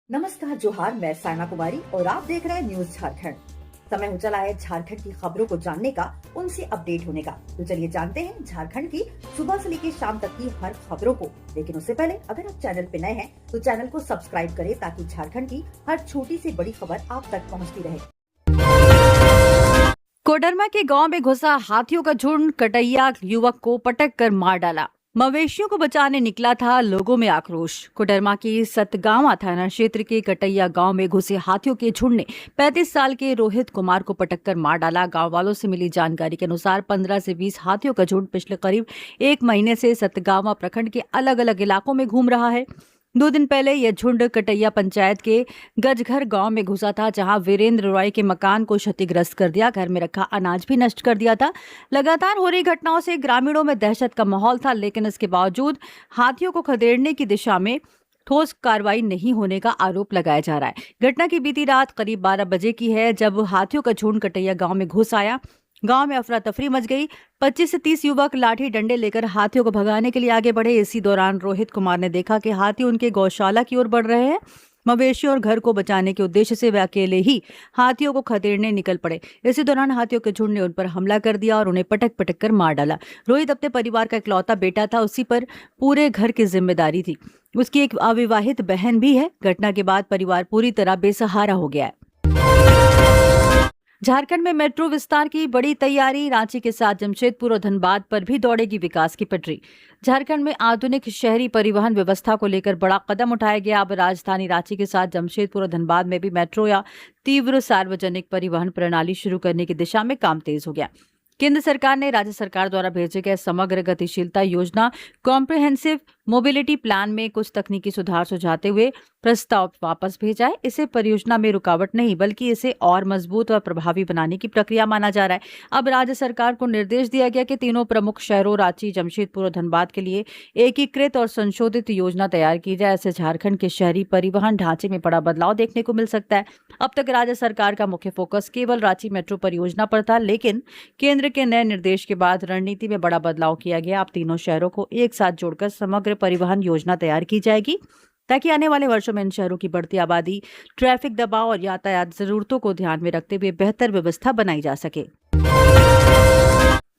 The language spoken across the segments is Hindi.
नमस्कार जोहार, मैं साइमा कुमारी और आप देख रहे हैं न्यूज झारखंड। समय हो चला है झारखंड की खबरों को जानने का, उनसे अपडेट होने का। तो चलिए जानते हैं झारखंड की सुबह से लेकर शाम तक की हर खबरों को। लेकिन उससे पहले अगर आप चैनल पे नए हैं तो चैनल को सब्सक्राइब करें ताकि झारखंड की हर छोटी से बड़ी खबर आप तक पहुँचती रहे। कोडरमा के गांव में घुसा हाथियों का झुंड, कटैया युवक को पटक कर मार डाला। मवेशियों को बचाने निकला था, लोगों में आक्रोश। कोडरमा के सतगावा थाना क्षेत्र के कटैया गांव में घुसे हाथियों के झुंड ने 35 साल के रोहित कुमार को पटक कर मार डाला। गांव वालों से मिली जानकारी के अनुसार 15 से 20 हाथियों का झुंड पिछले करीब 1 महीने से सतगावा प्रखंड के अलग अलग इलाकों में घूम रहा है। 2 दिन पहले यह झुंड कटैया पंचायत के गजघर गांव में घुसा था, जहां वीरेंद्र रॉय के मकान को क्षतिग्रस्त कर दिया, घर में रखा अनाज भी नष्ट कर दिया था। लगातार हो रही घटनाओं से ग्रामीणों में दहशत का माहौल था, लेकिन इसके बावजूद हाथियों को खदेड़ने की दिशा में ठोस कार्रवाई नहीं होने का आरोप लगाया जा रहा है। घटना की बीती रात करीब 12 बजे की है, जब हाथियों का झुंड कटैया गांव में घुस आया। गांव में अफरा तफरी मच गई। 25 से 30 युवक लाठी डंडे लेकर हाथियों को भगाने के लिए आगे बढ़े। इसी दौरान रोहित कुमार ने देखा कि हाथी उनके गौशाला की ओर बढ़ रहे हैं। मवेशियों और घर को बचाने के उद्देश्य से वे अकेले ही हाथियों को खदेड़ने निकल पड़े। इसी दौरान हाथियों के झुंड ने उन पर हमला कर दिया और उन्हें पटक पटक कर मार डाला। रोहित अपने परिवार का इकलौता बेटा था, उसी पर पूरे घर की जिम्मेदारी थी। उसकी एक अविवाहित बहन भी है। घटना के बाद परिवार पूरी तरह बेसहारा हो गया है। झारखंड में मेट्रो विस्तार की बड़ी तैयारी। रांची के साथ जमशेदपुर और धनबाद पर भी दौड़ेगी विकास की पटरी। झारखंड में आधुनिक शहरी परिवहन व्यवस्था को लेकर बड़ा कदम उठाया गया। अब राजधानी रांची के साथ जमशेदपुर और धनबाद में भी मेट्रो या तीव्र सार्वजनिक परिवहन प्रणाली शुरू करने की दिशा में काम तेज हो गया। केंद्र सरकार ने राज्य सरकार द्वारा भेजे गए समग्र गतिशीलता योजना कॉम्प्रिहेंसिव मोबिलिटी प्लान में कुछ तकनीकी सुधार सुझाते हुए प्रस्ताव वापस भेजा है। इसे परियोजना में रुकावट नहीं, बल्कि इसे और मजबूत और प्रभावी बनाने की प्रक्रिया माना जा रहा है। अब राज्य सरकार को निर्देश दिया गया कि तीनों प्रमुख शहरों रांची, जमशेदपुर और धनबाद के लिए एकीकृत और संशोधित योजना तैयार की जाए। ऐसे झारखंड के शहरी परिवहन ढांचे में बड़ा बदलाव देखने को मिल सकता है। अब तक राज्य सरकार का मुख्य फोकस केवल रांची मेट्रो परियोजना पर था, लेकिन केंद्र के नए निर्देश के बाद रणनीति में बड़ा बदलाव किया गया। अब तीनों शहरों को एक साथ जोड़कर समग्र परिवहन योजना तैयार की जाएगी, ताकि आने वाले वर्षों में इन शहरों की बढ़ती आबादी, ट्रैफिक दबाव और यातायात जरूरतों को ध्यान में रखते हुए बेहतर व्यवस्था बनाई जा सके।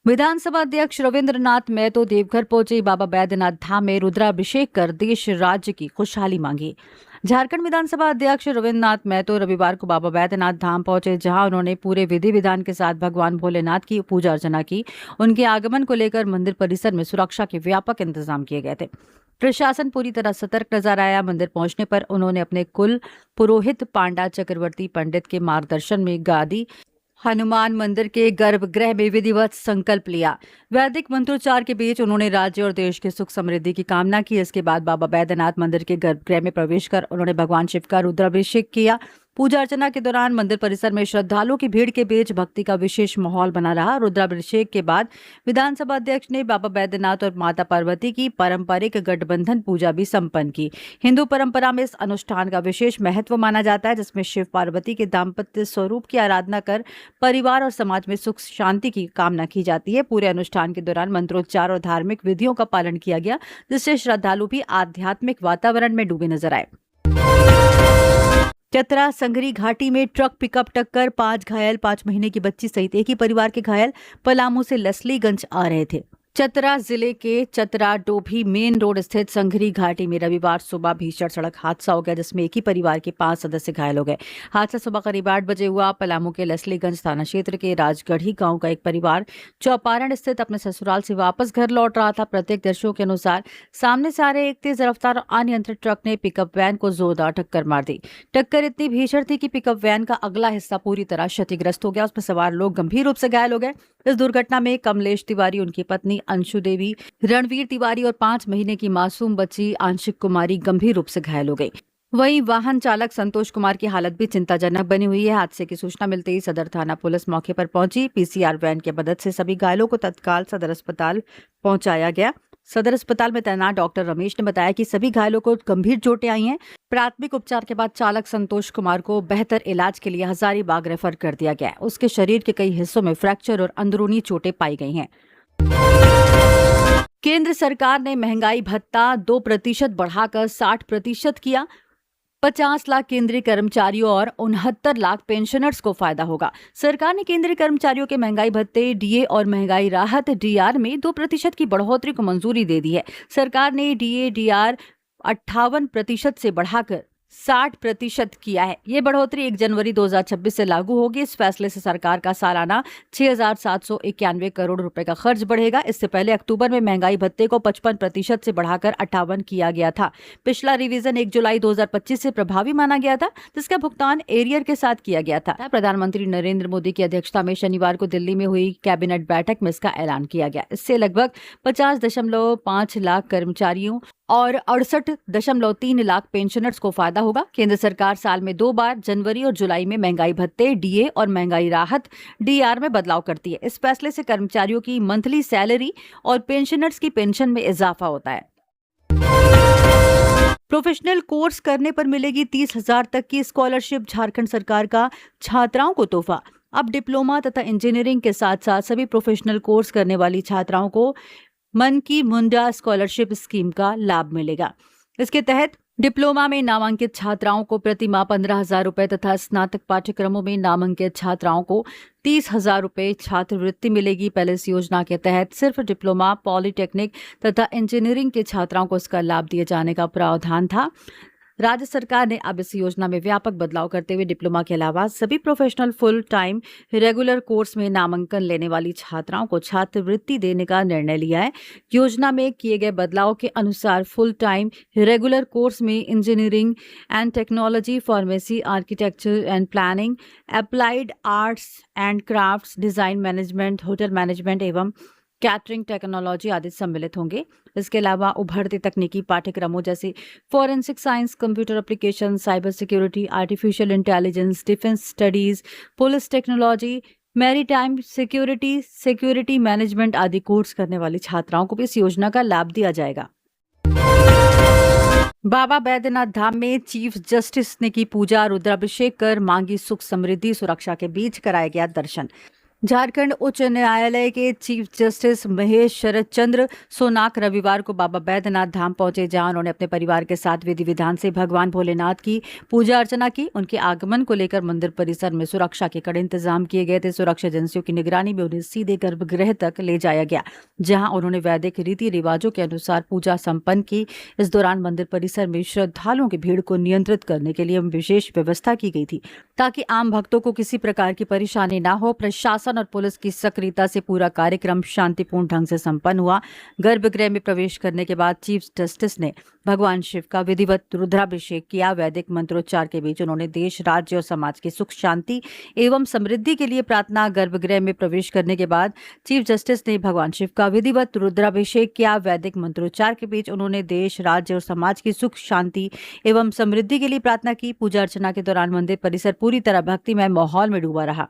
विधानसभा अध्यक्ष रविंद्र नाथ महतो देवघर पहुंचे। बाबा बैद्यनाथ धाम में रुद्राभिषेक कर देश राज्य की खुशहाली मांगी। झारखंड विधानसभा अध्यक्ष रविंद्र नाथ महतो रविवार को बाबा बैद्यनाथ धाम पहुंचे, जहां उन्होंने पूरे विधि विधान के साथ भगवान भोलेनाथ की पूजा अर्चना की। उनके आगमन को लेकर मंदिर परिसर में सुरक्षा के व्यापक इंतजाम किए गए थे। प्रशासन पूरी तरह सतर्क नजर आया। मंदिर पहुंचने पर उन्होंने अपने कुल पुरोहित पांडा चक्रवर्ती पंडित के मार्गदर्शन में गादी हनुमान मंदिर के गर्भगृह में विधिवत संकल्प लिया। वैदिक मंत्रोच्चार के बीच उन्होंने राज्य और देश की सुख समृद्धि की कामना की। इसके बाद बाबा बैद्यनाथ मंदिर के गर्भगृह में प्रवेश कर उन्होंने भगवान शिव का रुद्राभिषेक किया। पूजा अर्चना के दौरान मंदिर परिसर में श्रद्धालुओं की भीड़ के बीच भक्ति का विशेष माहौल बना रहा। रुद्राभिषेक के बाद विधानसभा अध्यक्ष ने बाबा बैद्यनाथ और माता पार्वती की पारंपरिक गठबंधन पूजा भी संपन्न की। हिंदू परंपरा में इस अनुष्ठान का विशेष महत्व माना जाता है, जिसमें शिव पार्वती के दाम्पत्य स्वरूप की आराधना कर परिवार और समाज में सुख शांति की कामना की जाती है। पूरे अनुष्ठान के दौरान मंत्रोच्चार और धार्मिक विधियों का पालन किया गया, जिससे श्रद्धालु भी आध्यात्मिक वातावरण में डूबे नजर आए। चतरा संगरी घाटी में ट्रक पिकअप टक्कर, 5 घायल, 5 महीने की बच्ची सहित एक ही परिवार के घायल पलामू से लसलीगंज आ रहे थे। चतरा जिले के चतरा डोभी मेन रोड स्थित संघरी घाटी में रविवार सुबह भीषण सड़क हादसा हो गया, जिसमें एक ही परिवार के 5 सदस्य घायल हो गए। हादसा सुबह करीब 8 बजे हुआ। पलामू के लसलीगंज थाना क्षेत्र के राजगढ़ी गांव का एक परिवार चौपारण स्थित अपने ससुराल से वापस घर लौट रहा था। प्रत्यक्षदर्शियों के अनुसार सामने से आ रहे एक तेज रफ्तार अनियंत्रित ट्रक ने पिकअप वैन को जोरदार टक्कर मार दी। टक्कर इतनी भीषण थी कि पिकअप वैन का अगला हिस्सा पूरी तरह क्षतिग्रस्त हो गया। उसमें सवार लोग गंभीर रूप से घायल हो गए। इस दुर्घटना में कमलेश तिवारी, उनकी पत्नी अंशु देवी, रणवीर तिवारी और 5 महीने की मासूम बच्ची आंशिक कुमारी गंभीर रूप से घायल हो गई। वहीं वाहन चालक संतोष कुमार की हालत भी चिंताजनक बनी हुई है। हादसे की सूचना मिलते ही सदर थाना पुलिस मौके पर पहुंची। पीसीआर वैन की मदद से सभी घायलों को तत्काल सदर अस्पताल पहुंचाया गया। सदर अस्पताल में तैनात डॉक्टर रमेश ने बताया कि सभी घायलों को गंभीर चोटें आई हैं। प्राथमिक उपचार के बाद चालक संतोष कुमार को बेहतर इलाज के लिए हजारीबाग रेफर कर दिया गया। उसके शरीर के कई हिस्सों में फ्रैक्चर और अंदरूनी चोटें पाई गई हैं। केंद्र सरकार ने महंगाई भत्ता 2% बढ़ाकर 60% किया। 50 लाख केंद्रीय कर्मचारियों और 69 लाख पेंशनर्स को फायदा होगा। सरकार ने केंद्रीय कर्मचारियों के महंगाई भत्ते डीए और महंगाई राहत डीआर में 2% की बढ़ोतरी को मंजूरी दे दी है। सरकार ने डीए डीआर 58% से बढ़ाकर 60% किया है। ये बढ़ोतरी 1 जनवरी 2026 से लागू होगी। इस फैसले से सरकार का सालाना 6,791 करोड़ रुपए का खर्च बढ़ेगा। इससे पहले अक्टूबर में महंगाई भत्ते को 55% से बढ़ाकर 58 किया गया था। पिछला रिवीजन 1 जुलाई 2025 से प्रभावी माना गया था, जिसका भुगतान एरियर के साथ किया गया था। प्रधानमंत्री नरेंद्र मोदी की अध्यक्षता में शनिवार को दिल्ली में हुई कैबिनेट बैठक में इसका ऐलान किया गया। इससे लगभग 50.5 लाख कर्मचारियों और 68.3 लाख पेंशनर्स को फायदा होगा। केंद्र सरकार साल में 2 बार जनवरी और जुलाई में महंगाई भत्ते डीए और महंगाई राहत डीआर में बदलाव करती है। इस फैसले से कर्मचारियों की मंथली सैलरी और पेंशनर्स की पेंशन में इजाफा होता है। प्रोफेशनल कोर्स करने पर मिलेगी 30,000 तक की स्कॉलरशिप। झारखंड सरकार का छात्राओं को तोहफा। अब डिप्लोमा तथा इंजीनियरिंग के साथ साथ सभी प्रोफेशनल कोर्स करने वाली छात्राओं को मन की मुंडा स्कॉलरशिप स्कीम का लाभ मिलेगा। इसके तहत डिप्लोमा में नामांकित छात्राओं को प्रति माह 15,000 रुपए तथा स्नातक पाठ्यक्रमों में नामांकित छात्राओं को 30,000 रुपए छात्रवृत्ति मिलेगी। पहले इस योजना के तहत सिर्फ डिप्लोमा, पॉलिटेक्निक तथा इंजीनियरिंग के छात्राओं को इसका लाभ दिए जाने का प्रावधान था। राज्य सरकार ने अब इस योजना में व्यापक बदलाव करते हुए डिप्लोमा के अलावा सभी professional full time regular course में नामांकन लेने वाली छात्राओं को छात्रवृत्ति देने का निर्णय लिया है। योजना में किए गए बदलाव के अनुसार फुल टाइम रेगुलर कोर्स में engineering and technology, pharmacy, architecture and planning, applied arts and crafts, design management, hotel management एवं कैटरिंग टेक्नोलॉजी आदि सम्मिलित होंगे। इसके अलावा उभरते तकनीकी पाठ्यक्रमों जैसे forensic science, computer application, cyber security, artificial intelligence, defence studies, police technology, maritime security, security management आदि कोर्स करने वाली छात्राओं को भी इस योजना का लाभ दिया जाएगा। बाबा बैद्यनाथ धाम में चीफ जस्टिस ने की पूजा, रुद्राभिषेक कर मांगी सुख समृद्धि। सुरक्षा के बीच कराया गया दर्शन। झारखंड उच्च न्यायालय के चीफ जस्टिस महेश शरद चंद्र सोनाक रविवार को बाबा बैद्यनाथ धाम पहुंचे, जहां उन्होंने अपने परिवार के साथ विधि विधान से भगवान भोलेनाथ की पूजा अर्चना की। उनके आगमन को लेकर मंदिर परिसर में सुरक्षा के कड़े इंतजाम किए गए थे। सुरक्षा एजेंसियों की निगरानी में उन्हें सीधे गर्भगृह तक ले जाया गया, जहां उन्होंने वैदिक रीति रिवाजों के अनुसार पूजा संपन्न की। इस दौरान मंदिर परिसर में श्रद्धालुओं की भीड़ को नियंत्रित करने के लिए विशेष व्यवस्था की गई थी, ताकि आम भक्तों को किसी प्रकार की परेशानी न हो। प्रशासन और पुलिस की सक्रियता से पूरा कार्यक्रम शांतिपूर्ण ढंग से संपन्न हुआ। गर्भगृह में प्रवेश करने के बाद चीफ जस्टिस ने भगवान शिव का विधिवत रुद्राभिषेक किया। वैदिक मंत्रोच्चार के बीच उन्होंने देश, राज्य और समाज की सुख शांति एवं समृद्धि के लिए प्रार्थना। गर्भगृह में प्रवेश करने के बाद चीफ जस्टिस ने भगवान शिव का विधिवत रुद्राभिषेक किया। वैदिक मंत्रोच्चार के बीच उन्होंने देश, राज्य और समाज की सुख शांति एवं समृद्धि के लिए प्रार्थना की। पूजा अर्चना के दौरान मंदिर परिसर पूरी तरह भक्तिमय माहौल में डूबा रहा।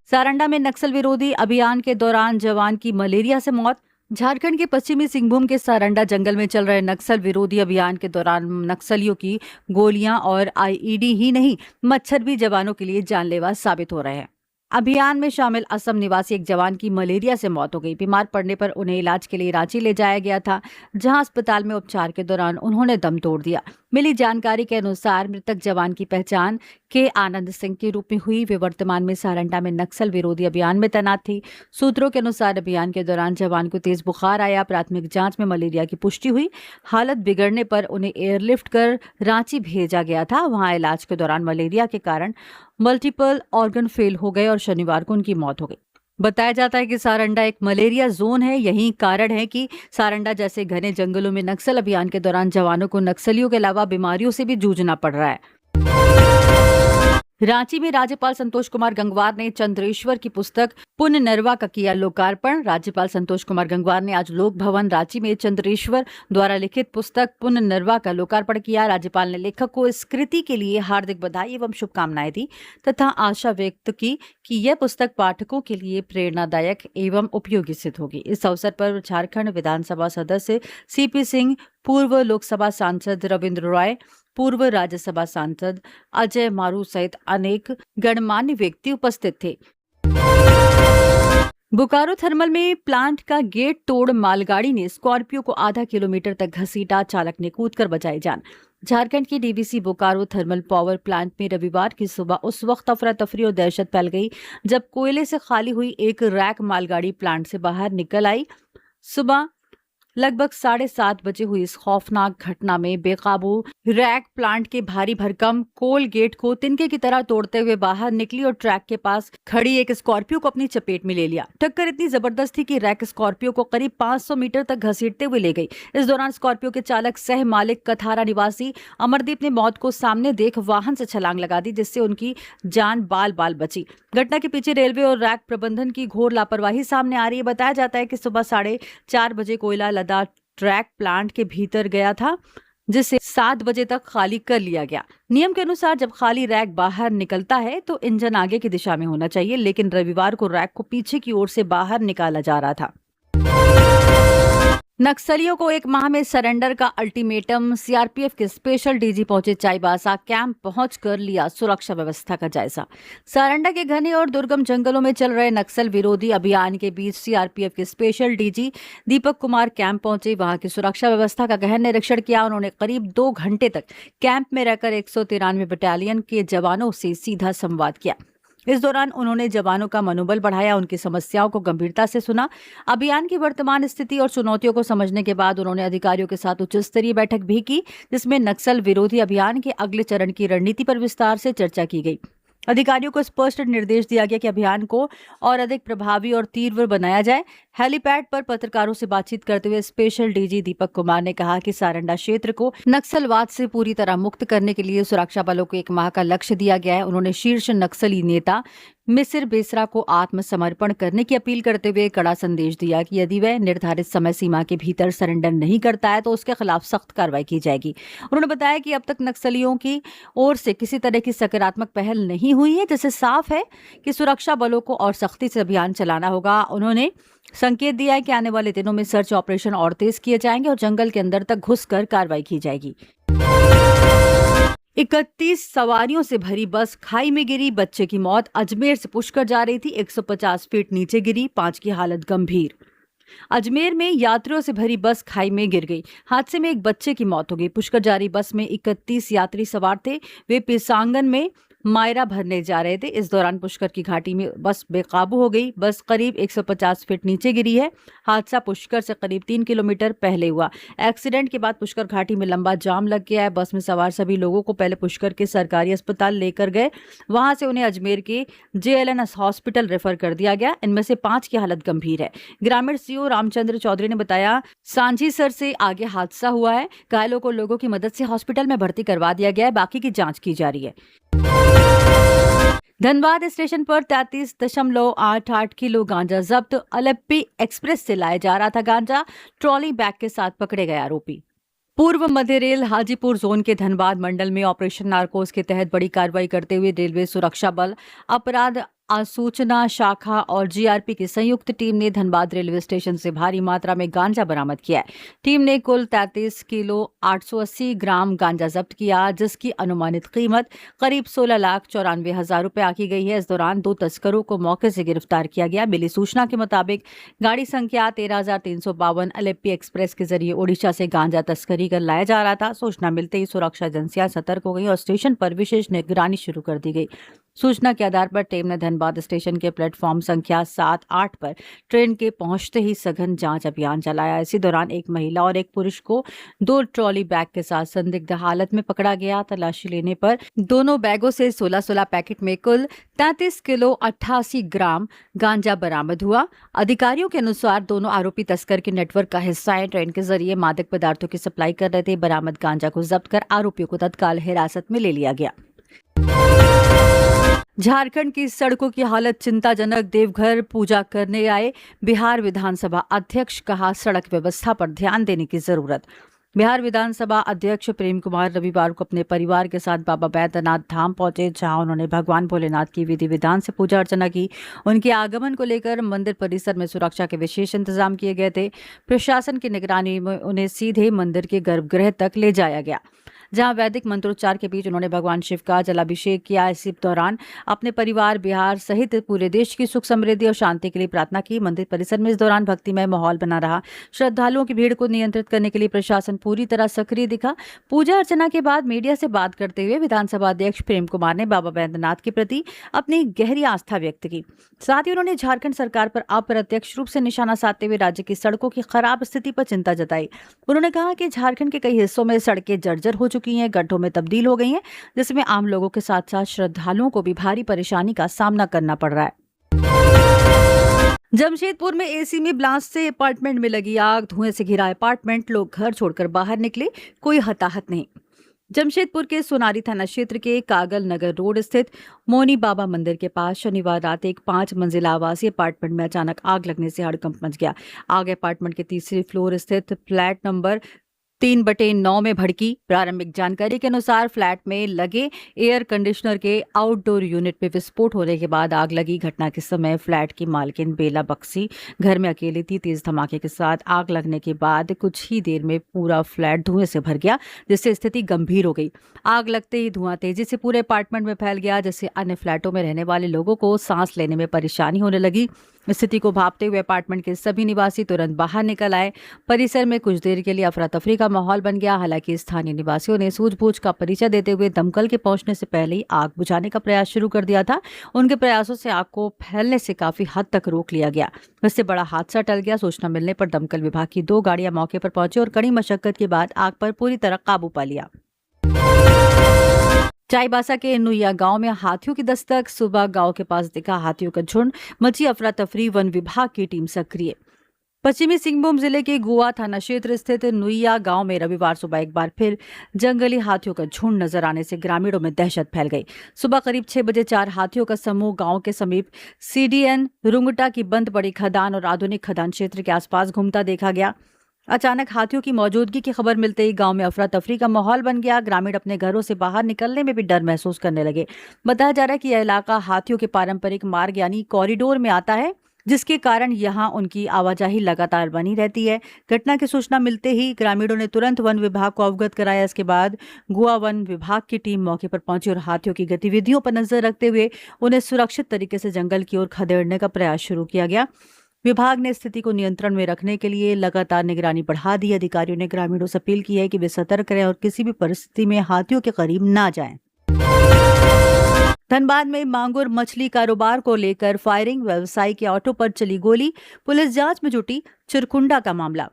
सारंडा में नक्सल विरोधी अभियान के दौरान जवान की मलेरिया से मौत। झारखंड के पश्चिमी सिंहभूम के सारंडा जंगल में चल रहे नक्सल विरोधी अभियान के दौरान नक्सलियों की गोलियां और आईईडी ही नहीं, मच्छर भी जवानों के लिए जानलेवा साबित हो रहे हैं। अभियान में शामिल असम निवासी एक जवान की मलेरिया से मौत हो गई। बीमार पड़ने पर उन्हें इलाज के लिए रांची ले जाया गया था, जहां अस्पताल में उपचार के दौरान उन्होंने दम तोड़ दिया। मिली जानकारी के अनुसार मृतक जवान की पहचान के आनंद सिंह के रूप में हुई। वे वर्तमान में सारंडा में नक्सल विरोधी अभियान में तैनात थी। सूत्रों के अनुसार अभियान के दौरान जवान को तेज बुखार आया। प्राथमिक जांच में मलेरिया की पुष्टि हुई। हालत बिगड़ने पर उन्हें एयरलिफ्ट कर रांची भेजा गया था। वहां इलाज के दौरान मलेरिया के कारण मल्टीपल ऑर्गन फेल हो गए और शनिवार को उनकी मौत हो गई। बताया जाता है कि सारंडा एक मलेरिया जोन है। यही कारण है कि सारंडा जैसे घने जंगलों में नक्सल अभियान के दौरान जवानों को नक्सलियों के अलावा बीमारियों से भी जूझना पड़ रहा है। रांची में राज्यपाल संतोष कुमार गंगवार ने चंद्रेश्वर की पुस्तक पुनर्नवा का किया लोकार्पण। राज्यपाल संतोष कुमार गंगवार ने आज लोक भवन रांची में चंद्रेश्वर द्वारा लिखित पुस्तक पुनर्नवा का लोकार्पण किया। राज्यपाल ने लेखक को इस कृति के लिए हार्दिक बधाई एवं शुभकामनाएं दी तथा आशा व्यक्त की कि यह पुस्तक पाठकों के लिए प्रेरणादायक एवं उपयोगी सिद्ध होगी। इस अवसर पर झारखंड विधानसभा सदस्य सीपी सिंह, पूर्व लोकसभा सांसद रविंद्र रॉय, पूर्व राज्यसभा सांसद अजय मारू सहित अनेक गणमान्य व्यक्ति उपस्थित थे। बोकारो थर्मल में प्लांट का गेट तोड़ मालगाड़ी ने स्कॉर्पियो को आधा किलोमीटर तक घसीटा। चालक ने कूदकर बचाई जान। झारखंड की DVC Bokaro thermal power plant में रविवार की सुबह उस वक्त अफरा तफरी और दहशत फैल गई जब कोयले से खाली हुई एक रैक मालगाड़ी प्लांट से बाहर निकल आई। सुबह लगभग 7:30 बजे हुई इस खौफनाक घटना में बेकाबू रैक प्लांट के भारी भरकम कोल गेट को तिनके की तरह तोड़ते हुए बाहर निकली और ट्रैक के पास खड़ी एक स्कॉर्पियो को अपनी चपेट में ले लिया। टक्कर इतनी जबरदस्त थी कि रैक स्कॉर्पियो को करीब 500 मीटर तक घसीटते हुए ले गई। इस दौरान स्कॉर्पियो के चालक सह मालिक कथारा निवासी अमरदीप ने मौत को सामने देख वाहन से छलांग लगा दी, जिससे उनकी जान बाल बाल बची। घटना के पीछे रेलवे और रैक प्रबंधन की घोर लापरवाही सामने आ रही है। बताया जाता है कि सुबह 4:30 बजे कोयला लदा ट्रैक प्लांट के भीतर गया था, जिसे 7 बजे तक खाली कर लिया गया। नियम के अनुसार जब खाली रैक बाहर निकलता है तो इंजन आगे की दिशा में होना चाहिए, लेकिन रविवार को रैक को पीछे की ओर से बाहर निकाला जा रहा था। नक्सलियों को 1 माह में सरेंडर का अल्टीमेटम। सीआरपीएफ के स्पेशल डीजी पहुंचे चाईबासा कैंप, पहुंचकर लिया सुरक्षा व्यवस्था का जायजा। सारंडा के घने और दुर्गम जंगलों में चल रहे नक्सल विरोधी अभियान के बीच सीआरपीएफ के special DG Deepak Kumar camp पहुंचे, वहां की सुरक्षा व्यवस्था का गहन निरीक्षण किया। उन्होंने करीब 2 घंटे तक कैंप में रहकर 193 बटालियन के जवानों से सीधा संवाद किया। इस दौरान उन्होंने जवानों का मनोबल बढ़ाया, उनकी समस्याओं को गंभीरता से सुना। अभियान की वर्तमान स्थिति और चुनौतियों को समझने के बाद उन्होंने अधिकारियों के साथ उच्च स्तरीय बैठक भी की, जिसमें नक्सल विरोधी अभियान के अगले चरण की रणनीति पर विस्तार से चर्चा की गई। अधिकारियों को स्पष्ट निर्देश दिया गया कि अभियान को और अधिक प्रभावी और तीव्र बनाया जाए। हेलीपैड पर पत्रकारों से बातचीत करते हुए स्पेशल डीजी दीपक कुमार ने कहा कि सारंडा क्षेत्र को नक्सलवाद से पूरी तरह मुक्त करने के लिए सुरक्षा बलों को 1 माह का लक्ष्य दिया गया है। उन्होंने शीर्ष नक्सली नेता मिसिर बेसरा को आत्मसमर्पण करने की अपील करते हुए कड़ा संदेश दिया कि यदि वह निर्धारित समय सीमा के भीतर सरेंडर नहीं करता है तो उसके खिलाफ सख्त कार्रवाई की जाएगी। उन्होंने बताया कि अब तक नक्सलियों की ओर से किसी तरह की सकारात्मक पहल नहीं हुई है, जिससे साफ है कि सुरक्षा बलों को और सख्ती से अभियान चलाना होगा। उन्होंने संकेत दिया है कि आने वाले दिनों में सर्च ऑपरेशन और तेज किए जाएंगे और जंगल के अंदर तक घुसकर कार्रवाई की जाएगी। 31 सवारियों से भरी बस खाई में गिरी, बच्चे की मौत। अजमेर से पुष्कर जा रही थी, 150 फीट नीचे गिरी, 5 की हालत गंभीर। अजमेर में यात्रियों से भरी बस खाई में गिर गई। हादसे में एक बच्चे की मौत हो गई। पुष्कर जा रही बस में 31 यात्री सवार थे। वे पिसांगन में मायरा भरने जा रहे थे। इस दौरान पुष्कर की घाटी में बस बेकाबू हो गई। बस करीब 150 फीट नीचे गिरी है। हादसा पुष्कर से करीब 3 किलोमीटर पहले हुआ। एक्सीडेंट के बाद पुष्कर घाटी में लंबा जाम लग गया है। बस में सवार सभी लोगों को पहले पुष्कर के सरकारी अस्पताल लेकर गए, वहां से उन्हें अजमेर के JLNS हॉस्पिटल रेफर कर दिया गया। इनमें से 5 की हालत गंभीर है। ग्रामीण सीओ रामचंद्र चौधरी ने बताया, सांझीसर से आगे हादसा हुआ है। घायलों को लोगों की मदद से हॉस्पिटल में भर्ती करवा दिया गया है। बाकी की जांच की जा रही है। धनबाद स्टेशन पर 33.88 किलो गांजा जब्त। अलेप्पी एक्सप्रेस से लाया जा रहा था गांजा, ट्रॉली बैग के साथ पकड़े गए आरोपी। पूर्व मध्य रेल हाजीपुर जोन के धनबाद मंडल में ऑपरेशन नार्कोस के तहत बड़ी कार्रवाई करते हुए रेलवे सुरक्षा बल, अपराध आसूचना शाखा और जीआरपी की संयुक्त टीम ने धनबाद रेलवे स्टेशन से भारी मात्रा में गांजा बरामद किया है। टीम ने कुल 33 किलो 880 ग्राम गांजा जब्त किया, जिसकी अनुमानित कीमत करीब 16,94,000 रुपए आकी गई है। इस दौरान 2 तस्करों को मौके से गिरफ्तार किया गया। मिली सूचना के मुताबिक गाड़ी संख्या 13,352 अलेप्पी एक्सप्रेस के जरिए ओडिशा से गांजा तस्करी कर लाया जा रहा था। सूचना मिलते ही सुरक्षा एजेंसियां सतर्क हो गई और स्टेशन पर विशेष निगरानी शुरू कर दी गई। सूचना के आधार पर टीम ने धनबाद स्टेशन के प्लेटफॉर्म संख्या 7-8 पर ट्रेन के पहुंचते ही सघन जांच अभियान चलाया। इसी दौरान एक महिला और एक पुरुष को 2 ट्रॉली बैग के साथ संदिग्ध हालत में पकड़ा गया। तलाशी लेने पर दोनों बैगों से 16-16 पैकेट में कुल 33 किलो 88 ग्राम गांजा बरामद हुआ। अधिकारियों के अनुसार दोनों आरोपी तस्कर के नेटवर्क का हिस्सा है। ट्रेन के जरिए मादक पदार्थों की सप्लाई कर रहे थे। बरामद गांजा को जब्त कर आरोपियों को तत्काल हिरासत में ले लिया गया। झारखंड की सड़कों की हालत चिंताजनक। देवघर पूजा करने आए बिहार विधानसभा अध्यक्ष, कहा सड़क व्यवस्था पर ध्यान देने की जरूरत। बिहार विधानसभा अध्यक्ष प्रेम कुमार रविवार को अपने परिवार के साथ बाबा बैद्यनाथ धाम पहुंचे, जहां उन्होंने भगवान भोलेनाथ की विधि विधान से पूजा अर्चना की। उनके आगमन को लेकर मंदिर परिसर में सुरक्षा के विशेष इंतजाम किए गए थे। प्रशासन की निगरानी में उन्हें सीधे मंदिर के गर्भगृह तक ले जाया गया। जहां वैदिक मंत्रोच्चार के बीच उन्होंने भगवान शिव का जलाभिषेक किया। इसी दौरान अपने परिवार, बिहार सहित पूरे देश की सुख समृद्धि और शांति के लिए प्रार्थना की। मंदिर परिसर में इस दौरान भक्तिमय माहौल बना रहा। श्रद्धालुओं की भीड़ को नियंत्रित करने के लिए प्रशासन पूरी तरह सक्रिय दिखा। पूजा अर्चना के बाद मीडिया से बात करते हुए विधानसभा अध्यक्ष प्रेम कुमार ने बाबा बैद्यनाथ के प्रति अपनी गहरी आस्था व्यक्त की। साथ ही उन्होंने झारखंड सरकार पर अप्रत्यक्ष रूप से निशाना साधते हुए राज्य की सड़कों की खराब स्थिति पर चिंता जताई। उन्होंने कहा कि झारखंड के कई हिस्सों में सड़कें जर्जर हो चुकी हैं, गड्ढों में तब्दील हो गई हैं, जिसमें आम लोगों के साथ साथ श्रद्धालुओं को भी भारी परेशानी का सामना करना पड़ रहा है। जमशेदपुर में एसी में ब्लास्ट से अपार्टमेंट में लगी आग, धुएं से घिरा अपार्टमेंट, लोग घर छोड़कर बाहर निकले, कोई हताहत नहीं। जमशेदपुर के सोनारी थाना क्षेत्र के कागल नगर रोड स्थित मोनी बाबा मंदिर के पास शनिवार रात एक 5 मंजिला आवासीय अपार्टमेंट में अचानक आग लगने से हड़कंप मच गया। आग अपार्टमेंट के तीसरे फ्लोर स्थित फ्लैट नंबर 3/9 में भड़की। प्रारंभिक जानकारी के अनुसार फ्लैट में लगे एयर कंडीशनर के आउटडोर यूनिट में विस्फोट होने के बाद आग लगी। घटना के समय फ्लैट की मालकिन बेला बक्सी घर में अकेली थी। तेज धमाके के साथ आग लगने के बाद कुछ ही देर में पूरा फ्लैट धुएं से भर गया, जिससे स्थिति गंभीर हो गई। आग लगते ही धुआं तेजी से पूरे अपार्टमेंट में फैल गया, जिससे अन्य फ्लैटों में रहने वाले लोगों को सांस लेने में परेशानी होने लगी। स्थिति को भांपते हुए अपार्टमेंट के सभी निवासी तुरंत बाहर निकल आए। परिसर में कुछ देर के लिए अफरा तफरी का माहौल बन गया। हालांकि स्थानीय निवासियों ने सूझबूझ का परिचय देते हुए दमकल के पहुंचने से पहले ही आग बुझाने का प्रयास शुरू कर दिया था। उनके प्रयासों से आग को फैलने से काफी हद तक रोक लिया गया। इससे बड़ा हादसा टल गया। सूचना मिलने पर दमकल विभाग की 2 गाड़ियां मौके पर पहुंची और कड़ी मशक्कत के बाद आग पर पूरी तरह काबू पा लिया। चाईबासा के नुइया गांव में हाथियों की दस्तक, सुबह गांव के पास दिखा हाथियों का झुंड, मची अफरा तफरी, वन विभाग की टीम सक्रिय। पश्चिमी सिंहभूम जिले के गुआ थाना क्षेत्र स्थित नुइया गांव में रविवार सुबह एक बार फिर जंगली हाथियों का झुंड नजर आने से ग्रामीणों में दहशत फैल गई। सुबह करीब 6 बजे 4 हाथियों का समूह गांव के समीप सीडीएन रुंगटा की बंद पड़ी खदान और आधुनिक खदान क्षेत्र के आसपास घूमता देखा गया। अचानक हाथियों की मौजूदगी की खबर मिलते ही गांव में अफरा तफरी का माहौल बन गया। ग्रामीण अपने घरों से बाहर निकलने में भी डर महसूस करने लगे। बताया जा रहा है कि यह इलाका हाथियों के पारंपरिक मार्ग यानी कॉरिडोर में आता है, जिसके कारण यहां उनकी आवाजाही लगातार बनी रहती है। घटना की सूचना मिलते ही ग्रामीणों ने तुरंत वन विभाग को अवगत कराया। इसके बाद गुआ वन विभाग की टीम मौके पर पहुंची और हाथियों की गतिविधियों पर नजर रखते हुए उन्हें सुरक्षित तरीके से जंगल की ओर खदेड़ने का प्रयास शुरू किया गया। विभाग ने स्थिति को नियंत्रण में रखने के लिए लगातार निगरानी बढ़ा दी। अधिकारियों ने ग्रामीणों से अपील की है कि वे सतर्क रहें और किसी भी परिस्थिति में हाथियों के करीब ना जाएं। धनबाद में मांगुर मछली कारोबार को लेकर फायरिंग, व्यवसायी के ऑटो पर चली गोली, पुलिस जांच में जुटी। चिरकुंडा का मामला।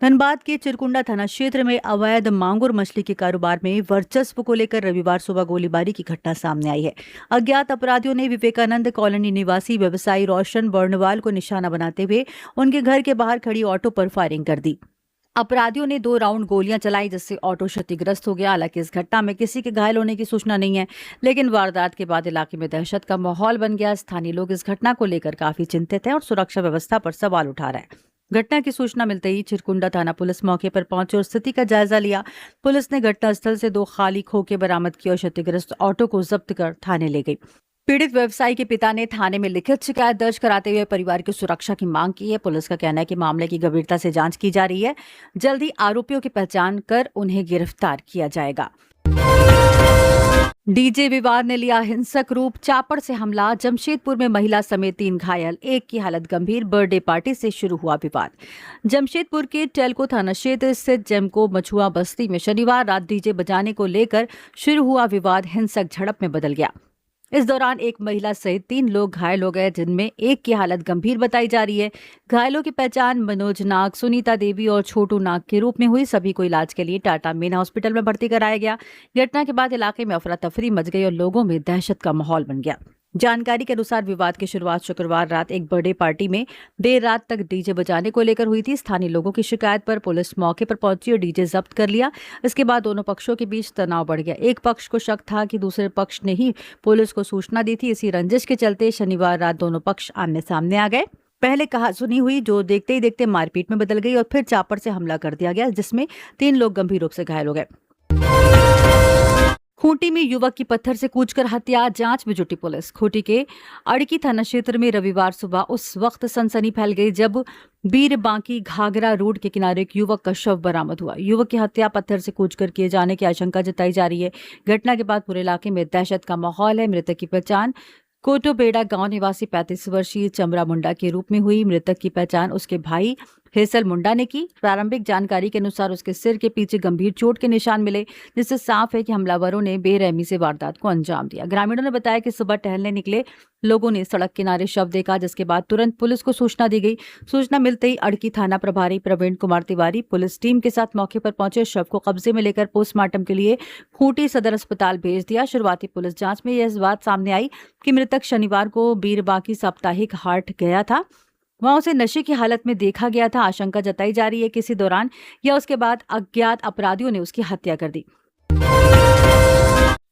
धनबाद के चिरकुंडा थाना क्षेत्र में अवैध मांगुर मछली के कारोबार में वर्चस्व को लेकर रविवार सुबह गोलीबारी की घटना सामने आई है। अज्ञात अपराधियों ने विवेकानंद कॉलोनी निवासी व्यवसायी रोशन वर्णवाल को निशाना बनाते हुए उनके घर के बाहर खड़ी ऑटो पर फायरिंग कर दी। अपराधियों ने 2 राउंड गोलियां चलाई, जिससे ऑटो क्षतिग्रस्त हो गया। हालांकि इस घटना में किसी के घायल होने की सूचना नहीं है, लेकिन वारदात के बाद इलाके में दहशत का माहौल बन गया। स्थानीय लोग इस घटना को लेकर काफी चिंतित हैं और सुरक्षा व्यवस्था पर सवाल उठा रहे हैं। घटना की सूचना मिलते ही चिरकुंडा थाना पुलिस मौके पर पहुंची और स्थिति का जायजा लिया। पुलिस ने घटनास्थल से 2 खाली खोखे बरामद किए और क्षतिग्रस्त ऑटो को जब्त कर थाने ले गई। पीड़ित व्यवसायी के पिता ने थाने में लिखित शिकायत दर्ज कराते हुए परिवार की सुरक्षा की मांग की है। पुलिस का कहना है कि मामले की गंभीरता से जांच की जा रही है। जल्द ही आरोपियों की पहचान कर उन्हें गिरफ्तार किया जाएगा। डीजे विवाद ने लिया हिंसक रूप, चापड़ से हमला, जमशेदपुर में महिला समेत 3 घायल, एक की हालत गंभीर। बर्थडे पार्टी से शुरू हुआ विवाद। जमशेदपुर के टेलको थाना क्षेत्र स्थित जेमको मछुआ बस्ती में शनिवार रात डीजे बजाने को लेकर शुरू हुआ विवाद हिंसक झड़प में बदल गया। इस दौरान एक महिला सहित 3 लोग घायल हो गए, जिनमें एक की हालत गंभीर बताई जा रही है। घायलों की पहचान मनोज नाग, सुनीता देवी और छोटू नाग के रूप में हुई। सभी को इलाज के लिए टाटा मेन हॉस्पिटल में भर्ती कराया गया। घटना के बाद इलाके में अफरा तफरी मच गई और लोगों में दहशत का माहौल बन गया। जानकारी के अनुसार विवाद की शुरुआत शुक्रवार रात एक बर्थडे पार्टी में देर रात तक डीजे बजाने को लेकर हुई थी। स्थानीय लोगों की शिकायत पर पुलिस मौके पर पहुंची और डीजे जब्त कर लिया। इसके बाद दोनों पक्षों के बीच तनाव बढ़ गया। एक पक्ष को शक था कि दूसरे पक्ष ने ही पुलिस को सूचना दी थी। इसी रंजिश के चलते शनिवार रात दोनों पक्ष आमने सामने आ गए। पहले कहासुनी हुई, जो देखते ही देखते मारपीट में बदल गई और फिर चापड़ से हमला कर दिया गया, जिसमें 3 लोग गंभीर रूप से घायल हो गए। खूंटी में युवक की पत्थर से कूचकर हत्या, जांच में जुटी पुलिस। खूंटी के अड़की थाना क्षेत्र में रविवार सुबह उस वक्त सनसनी फैल गई जब बीर बांकी घाघरा रोड के किनारे एक युवक का शव बरामद हुआ। युवक की हत्या पत्थर से कूचकर किए जाने की आशंका जताई जा रही है। घटना के बाद पूरे इलाके में दहशत का माहौल है। मृतक की पहचान कोटोबेड़ा गांव निवासी 35 वर्षीय चमरा मुंडा के रूप में हुई। मृतक की पहचान उसके भाई हेसल मुंडा ने की। प्रारंभिक जानकारी के अनुसार उसके सिर के पीछे गंभीर चोट के निशान मिले, जिससे साफ है कि हमलावरों ने बेरहमी से वारदात को अंजाम दिया। ग्रामीणों ने बताया कि सुबह टहलने निकले लोगों ने सड़क किनारे शव देखा, जिसके बाद तुरंत पुलिस को सूचना दी गई। सूचना मिलते ही अड़की थाना प्रभारी प्रवीण कुमार तिवारी पुलिस टीम के साथ मौके पर पहुंचे। शव को कब्जे में लेकर पोस्टमार्टम के लिए खूंटी सदर अस्पताल भेज दिया। शुरुआती पुलिस जांच में यह बात सामने आई कि मृतक शनिवार को बीरबांकी साप्ताहिक हाट गया था। वहां उसे नशे की हालत में देखा गया था। आशंका जताई जा रही है कि इसी दौरान या उसके बाद अज्ञात अपराधियों ने उसकी हत्या कर दी।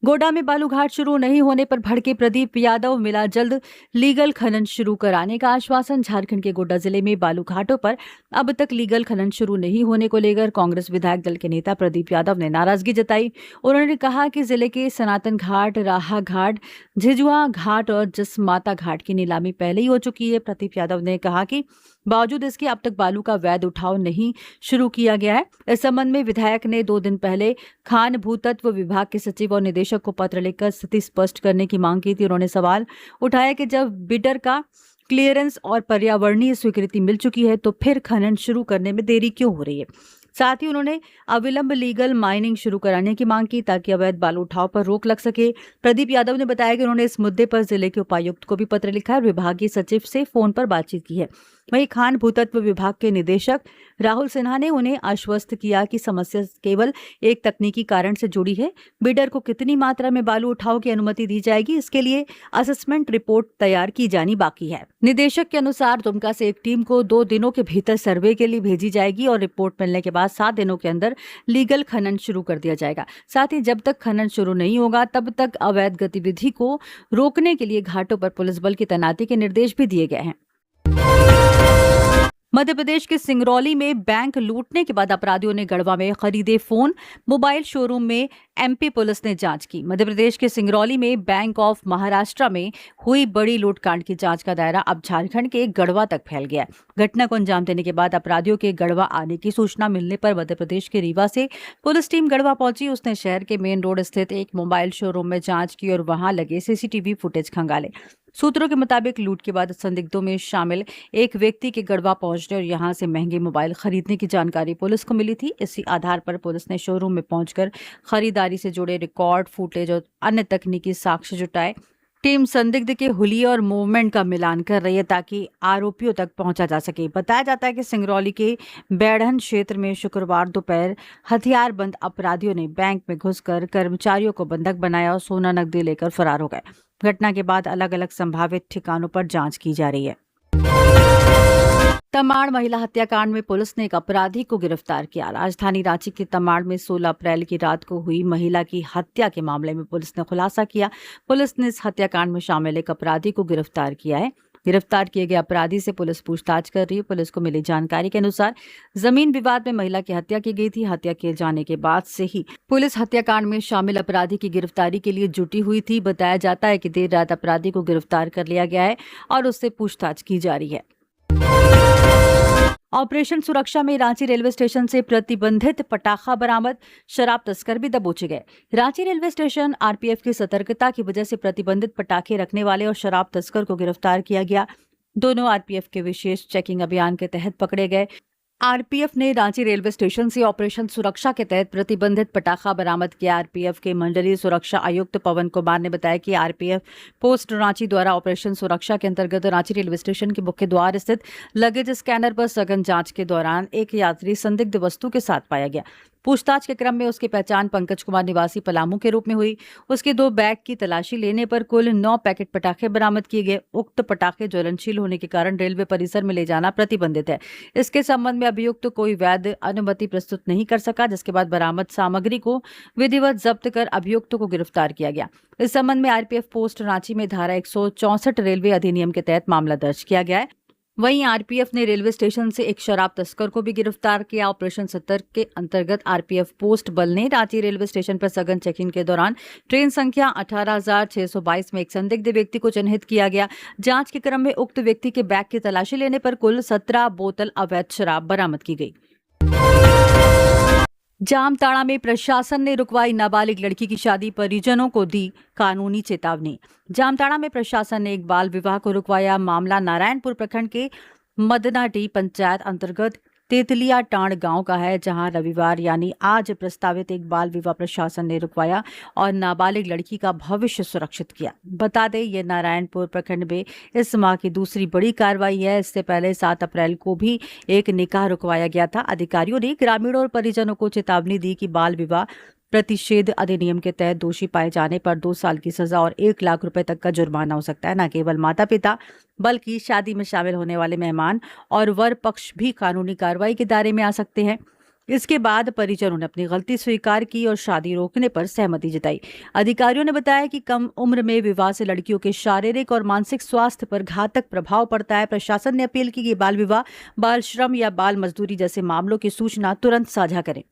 गोड्डा में बालू घाट शुरू नहीं होने पर भड़के प्रदीप यादव, मिला जल्द लीगल खनन शुरू कराने का आश्वासन। झारखंड के गोड्डा जिले में बालू घाटों पर अब तक लीगल खनन शुरू नहीं होने को लेकर कांग्रेस विधायक दल के नेता प्रदीप यादव ने नाराजगी जताई। उन्होंने कहा कि जिले के सनातन घाट, राहा घाट, झिझुआ घाट और जसमाता घाट की नीलामी पहले ही हो चुकी है। प्रदीप यादव ने कहा कि बावजूद इसके अब तक बालू का वैध उठाव नहीं शुरू किया गया है। इस संबंध में विधायक ने 2 दिन पहले खान भूतत्व विभाग के सचिव और निदेशक को पत्र लिखकर स्थिति स्पष्ट करने की मांग की थी। उन्होंने सवाल उठाया कि जब बिडर का क्लियरेंस और पर्यावरणीय स्वीकृति मिल चुकी है तो फिर खनन शुरू करने में देरी क्यों हो रही है। साथ ही उन्होंने अविलंब लीगल माइनिंग शुरू कराने की मांग की ताकि अवैध बालू उठाव पर रोक लग सके। प्रदीप यादव ने बताया कि उन्होंने इस मुद्दे पर जिले के उपायुक्त को भी पत्र लिखा है और विभागीय सचिव से फोन पर बातचीत की है। वहीं खान भूतत्व विभाग के निदेशक राहुल सिन्हा ने उन्हें आश्वस्त किया कि समस्या केवल एक तकनीकी कारण से जुड़ी है। बिडर को कितनी मात्रा में बालू उठाव की अनुमति दी जाएगी, इसके लिए असेसमेंट रिपोर्ट तैयार की जानी बाकी है। निदेशक के अनुसार दुमका से एक टीम को 2 दिनों के भीतर सर्वे के लिए भेजी जाएगी और रिपोर्ट मिलने के बाद 7 दिनों के अंदर लीगल खनन शुरू कर दिया जाएगा। साथ ही जब तक खनन शुरू नहीं होगा तब तक अवैध गतिविधि को रोकने के लिए घाटों पर पुलिस बल की तैनाती के निर्देश भी दिए गए हैं। मध्य प्रदेश के सिंगरौली में बैंक लूटने के बाद अपराधियों ने गढ़वा में खरीदे फोन, मोबाइल शोरूम में एमपी पुलिस ने जांच की। मध्य प्रदेश के सिंगरौली में बैंक ऑफ महाराष्ट्र में हुई बड़ी लूटकांड की जांच का दायरा अब झारखंड के गढ़वा तक फैल गया। घटना को अंजाम देने के बाद अपराधियों के गढ़वा आने की सूचना मिलने पर मध्य प्रदेश के रीवा से पुलिस टीम गढ़वा पहुंची। उसने शहर के मेन रोड स्थित एक मोबाइल शोरूम में जांच की और वहां लगे सीसीटीवी फुटेज खंगाले। सूत्रों के मुताबिक लूट के बाद संदिग्धों में शामिल एक व्यक्ति के गढ़वा पहुंचने और यहां से महंगे मोबाइल खरीदने की जानकारी पुलिस को मिली थी। इसी आधार पर पुलिस ने शोरूम में पहुंचकर खरीदारी से जुड़े रिकॉर्ड, फुटेज और अन्य तकनीकी साक्ष्य जुटाए। टीम संदिग्ध के हुलिये और मूवमेंट का मिलान कर रही है ताकि आरोपियों तक पहुंचा जा सके। बताया जाता है कि सिंगरौली के बैढ़न क्षेत्र में शुक्रवार दोपहर हथियारबंद अपराधियों ने बैंक में घुसकर कर्मचारियों को बंधक बनाया और सोना नकदी लेकर फरार हो गए। घटना के बाद अलग अलग संभावित ठिकानों पर जांच की जा रही है। तमाड़ महिला हत्याकांड में पुलिस ने एक अपराधी को गिरफ्तार किया। राजधानी रांची के तमाड़ में 16 अप्रैल की रात को हुई महिला की हत्या के मामले में पुलिस ने खुलासा किया। पुलिस ने इस हत्याकांड में शामिल एक अपराधी को गिरफ्तार किया है। गिरफ्तार किए गए अपराधी से पुलिस पूछताछ कर रही है। पुलिस को मिली जानकारी के अनुसार जमीन विवाद में महिला की हत्या की गई थी। हत्या किए जाने के बाद से ही पुलिस हत्याकांड में शामिल अपराधी की गिरफ्तारी के लिए जुटी हुई थी। बताया जाता है कि देर रात अपराधी को गिरफ्तार कर लिया गया है और उससे पूछताछ की जा रही है। ऑपरेशन सुरक्षा में रांची रेलवे स्टेशन से प्रतिबंधित पटाखा बरामद, शराब तस्कर भी दबोचे गए। रांची रेलवे स्टेशन आरपीएफ की सतर्कता की वजह से प्रतिबंधित पटाखे रखने वाले और शराब तस्कर को गिरफ्तार किया गया। दोनों आरपीएफ के विशेष चेकिंग अभियान के तहत पकड़े गए। आरपीएफ ने रांची रेलवे स्टेशन से ऑपरेशन सुरक्षा के तहत प्रतिबंधित पटाखा बरामद किया। आरपीएफ के मंडलीय सुरक्षा आयुक्त पवन कुमार ने बताया कि आरपीएफ पोस्ट रांची द्वारा ऑपरेशन सुरक्षा के अंतर्गत रांची रेलवे स्टेशन के मुख्य द्वार स्थित लगेज स्कैनर पर सघन जांच के दौरान एक यात्री संदिग्ध वस्तु के साथ पाया गया। पूछताछ के क्रम में उसकी पहचान पंकज कुमार निवासी पलामू के रूप में हुई। उसके 2 बैग की तलाशी लेने पर कुल 9 पैकेट पटाखे बरामद किए गए। उक्त पटाखे ज्वलनशील होने के कारण रेलवे परिसर में ले जाना प्रतिबंधित है। इसके संबंध में अभियुक्त कोई वैध अनुमति प्रस्तुत नहीं कर सका, जिसके बाद बरामद सामग्री को विधिवत जब्त कर अभियुक्त को गिरफ्तार किया गया। इस संबंध में आरपीएफ पोस्ट रांची में धारा 164 रेलवे अधिनियम के तहत मामला दर्ज किया गया है। वहीं आरपीएफ ने रेलवे स्टेशन से एक शराब तस्कर को भी गिरफ्तार किया। ऑपरेशन सतर्क के अंतर्गत आरपीएफ पोस्ट बल ने रांची रेलवे स्टेशन पर सघन चेकिंग के दौरान ट्रेन संख्या 18,622 में एक संदिग्ध व्यक्ति को चिन्हित किया गया। जांच के क्रम में उक्त व्यक्ति के बैग की तलाशी लेने पर कुल 17 बोतल अवैध शराब बरामद की गई। जामताड़ा में प्रशासन ने रुकवाई नाबालिग लड़की की शादी, परिजनों को दी कानूनी चेतावनी। जामताड़ा में प्रशासन ने एक बाल विवाह को रुकवाया। मामला नारायणपुर प्रखंड के मदनाडी पंचायत अंतर्गत तेतलिया टांड गांव का है, जहां रविवार यानी आज प्रस्तावित एक बाल विवाह प्रशासन ने रुकवाया और नाबालिग लड़की का भविष्य सुरक्षित किया। बता दें, ये नारायणपुर प्रखंड में इस माह की दूसरी बड़ी कार्रवाई है। इससे पहले 7 अप्रैल को भी एक निकाह रुकवाया गया था। अधिकारियों ने ग्रामीणों और परिजनों को चेतावनी दी कि बाल विवाह प्रतिषेध अधिनियम के तहत दोषी पाए जाने पर 2 साल की सजा और 1 लाख रुपए तक का जुर्माना हो सकता है। न केवल माता पिता बल्कि शादी में शामिल होने वाले मेहमान और वर पक्ष भी कानूनी कार्रवाई के दायरे में आ सकते हैं। इसके बाद परिजनों ने अपनी गलती स्वीकार की और शादी रोकने पर सहमति जताई। अधिकारियों ने बताया कि कम उम्र में विवाह से लड़कियों के शारीरिक और मानसिक स्वास्थ्य पर घातक प्रभाव पड़ता है। प्रशासन ने अपील की कि बाल विवाह, बाल श्रम या बाल मजदूरी जैसे मामलों की सूचना तुरंत साझा करें।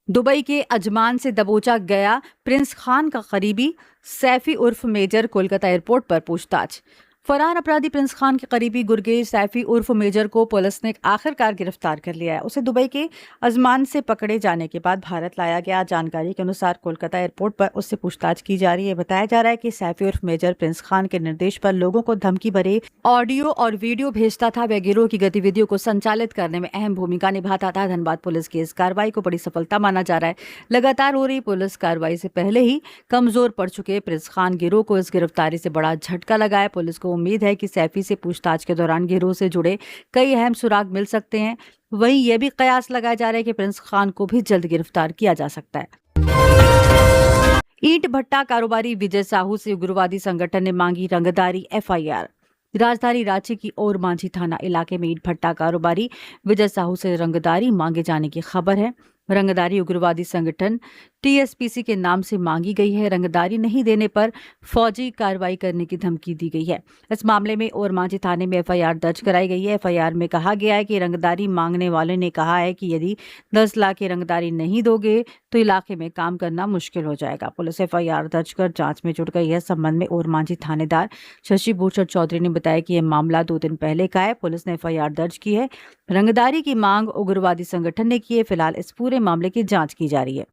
दुबई के अजमान से दबोचा गया प्रिंस खान का करीबी सैफी उर्फ मेजर, कोलकाता एयरपोर्ट पर पूछताछ। फरार अपराधी प्रिंस खान के करीबी गुरगेज सैफी उर्फ मेजर को पुलिस ने आखिरकार गिरफ्तार कर लिया है। उसे दुबई के अजमान से पकड़े जाने के बाद भारत लाया गया। जानकारी के अनुसार कोलकाता एयरपोर्ट पर उससे पूछताछ की जा रही है। बताया जा रहा है कि सैफी उर्फ मेजर प्रिंस खान के निर्देश पर लोगों को धमकी भरे ऑडियो और वीडियो भेजता था। वह गिरोह की गतिविधियों को संचालित करने में अहम भूमिका निभाता था। धनबाद पुलिस की इस कार्रवाई को बड़ी सफलता माना जा रहा है। लगातार हो रही पुलिस कार्रवाई से पहले ही कमजोर पड़ चुके प्रिंस खान गिरोह को इस गिरफ्तारी से बड़ा झटका लगा है। पुलिस को उम्मीद है कि सैफी से पूछताछ के दौरान गिरोह से जुड़े कई अहम सुराग मिल सकते हैं। वहीं यह भी कयास लगाया जा रहा है कि प्रिंस खान को भी जल्द गिरफ्तार किया जा सकता है। ईंट भट्टा कारोबारी विजय साहू से उग्रवादी संगठन ने मांगी रंगदारी एफआईआर। राजधानी रांची की ओर मांझी थाना इलाके में ईंट भट्टा कारोबारी विजय साहू से रंगदारी मांगे जाने की खबर है। रंगदारी उग्रवादी संगठन टीएसपीसी के नाम से मांगी गई है। रंगदारी नहीं देने पर फौजी कार्रवाई करने की धमकी दी गई है। इस मामले में ओरमांझी थाने में एफआईआर दर्ज कराई गई है। एफआईआर में कहा गया है कि रंगदारी मांगने वाले ने कहा है कि यदि 10 लाख की रंगदारी नहीं दोगे तो इलाके में काम करना मुश्किल हो जाएगा। पुलिस एफआईआर दर्ज कर जांच में जुट गई है। संबंध में ओरमांझी थानेदार शशि भूषण चौधरी ने बताया कि यह मामला 2 दिन पहले का है। पुलिस ने एफआईआर दर्ज की है। रंगदारी की मांग उग्रवादी संगठन ने की है। फिलहाल इस पूरे मामले की जांच की जा रही है।